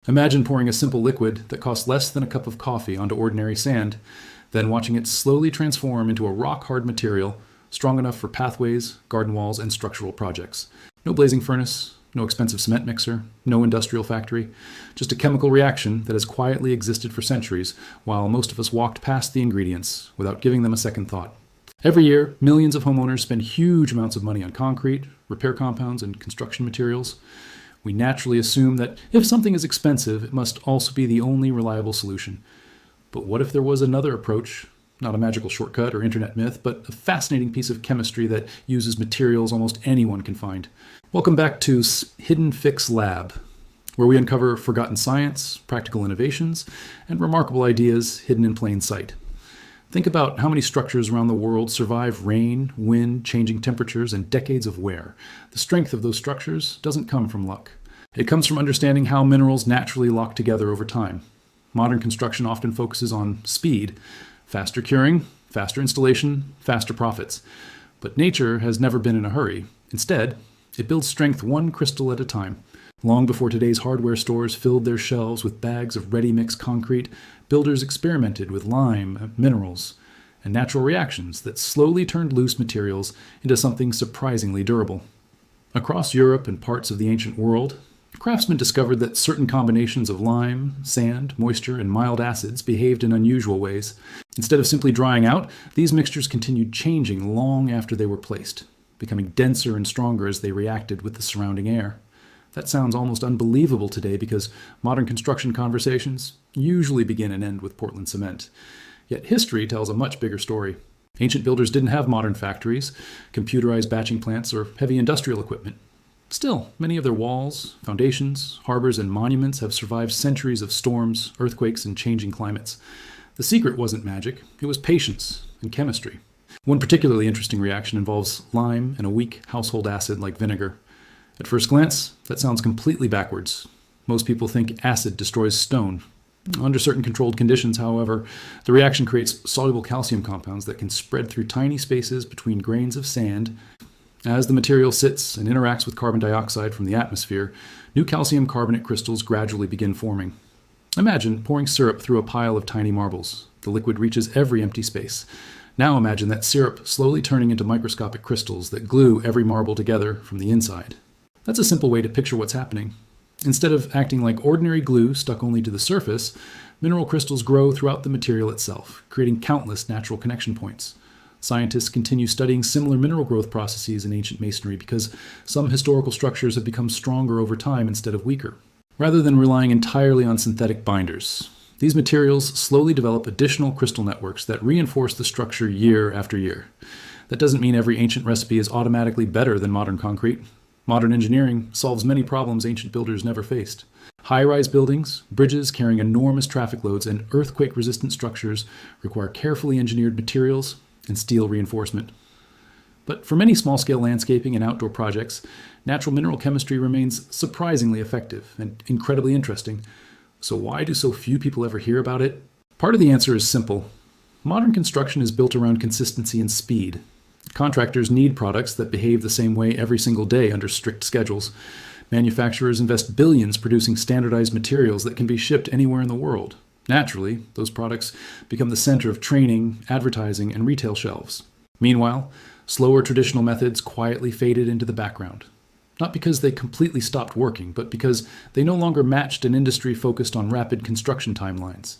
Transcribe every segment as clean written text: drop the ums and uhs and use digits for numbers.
Imagine pouring a simple liquid that costs less than a cup of coffee onto ordinary sand, then watching it slowly transform into a rock-hard material strong enough for pathways, garden walls, and structural projects. No blazing furnace, no expensive cement mixer, no industrial factory, just a chemical reaction that has quietly existed for centuries while most of us walked past the ingredients without giving them a second thought. Every year, millions of homeowners spend huge amounts of money on concrete, repair compounds, and construction materials. We naturally assume that if something is expensive, it must also be the only reliable solution. But what if there was another approach? Not a magical shortcut or internet myth, but a fascinating piece of chemistry that uses materials almost anyone can find. Welcome back to Hidden Fix Lab, where we uncover forgotten science, practical innovations, and remarkable ideas hidden in plain sight. Think about how many structures around the world survive rain, wind, changing temperatures, and decades of wear. The strength of those structures doesn't come from luck. It comes from understanding how minerals naturally lock together over time. Modern construction often focuses on speed, faster curing, faster installation, faster profits. But nature has never been in a hurry. Instead, it builds strength one crystal at a time. Long before today's hardware stores filled their shelves with bags of ready-mix concrete, builders experimented with lime, minerals, and natural reactions that slowly turned loose materials into something surprisingly durable. Across Europe and parts of the ancient world, craftsmen discovered that certain combinations of lime, sand, moisture, and mild acids behaved in unusual ways. Instead of simply drying out, these mixtures continued changing long after they were placed, becoming denser and stronger as they reacted with the surrounding air. That sounds almost unbelievable today because modern construction conversations usually begin and end with Portland cement. Yet history tells a much bigger story. Ancient builders didn't have modern factories, computerized batching plants, or heavy industrial equipment. Still, many of their walls, foundations, harbors, and monuments have survived centuries of storms, earthquakes, and changing climates. The secret wasn't magic, it was patience and chemistry. One particularly interesting reaction involves lime and a weak household acid like vinegar. At first glance, that sounds completely backwards. Most people think acid destroys stone. Under certain controlled conditions, however, the reaction creates soluble calcium compounds that can spread through tiny spaces between grains of sand. As the material sits and interacts with carbon dioxide from the atmosphere, new calcium carbonate crystals gradually begin forming. Imagine pouring syrup through a pile of tiny marbles. The liquid reaches every empty space. Now imagine that syrup slowly turning into microscopic crystals that glue every marble together from the inside. That's a simple way to picture what's happening. Instead of acting like ordinary glue stuck only to the surface, mineral crystals grow throughout the material itself, creating countless natural connection points. Scientists continue studying similar mineral growth processes in ancient masonry because some historical structures have become stronger over time instead of weaker. Rather than relying entirely on synthetic binders, these materials slowly develop additional crystal networks that reinforce the structure year after year. That doesn't mean every ancient recipe is automatically better than modern concrete. Modern engineering solves many problems ancient builders never faced. High-rise buildings, bridges carrying enormous traffic loads, and earthquake-resistant structures require carefully engineered materials and steel reinforcement. But for many small-scale landscaping and outdoor projects, natural mineral chemistry remains surprisingly effective and incredibly interesting. So why do so few people ever hear about it? Part of the answer is simple. Modern construction is built around consistency and speed. Contractors need products that behave the same way every single day under strict schedules. Manufacturers invest billions producing standardized materials that can be shipped anywhere in the world. Naturally, those products become the center of training, advertising, and retail shelves. Meanwhile, slower traditional methods quietly faded into the background. Not because they completely stopped working, but because they no longer matched an industry focused on rapid construction timelines.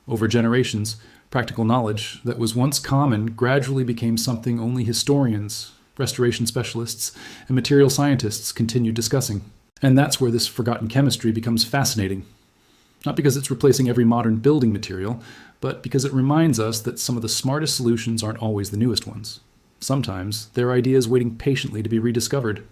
Over generations, practical knowledge that was once common gradually became something only historians, restoration specialists, and material scientists continued discussing. And that's where this forgotten chemistry becomes fascinating. Not because it's replacing every modern building material, but because it reminds us that some of the smartest solutions aren't always the newest ones. Sometimes, they're ideas waiting patiently to be rediscovered.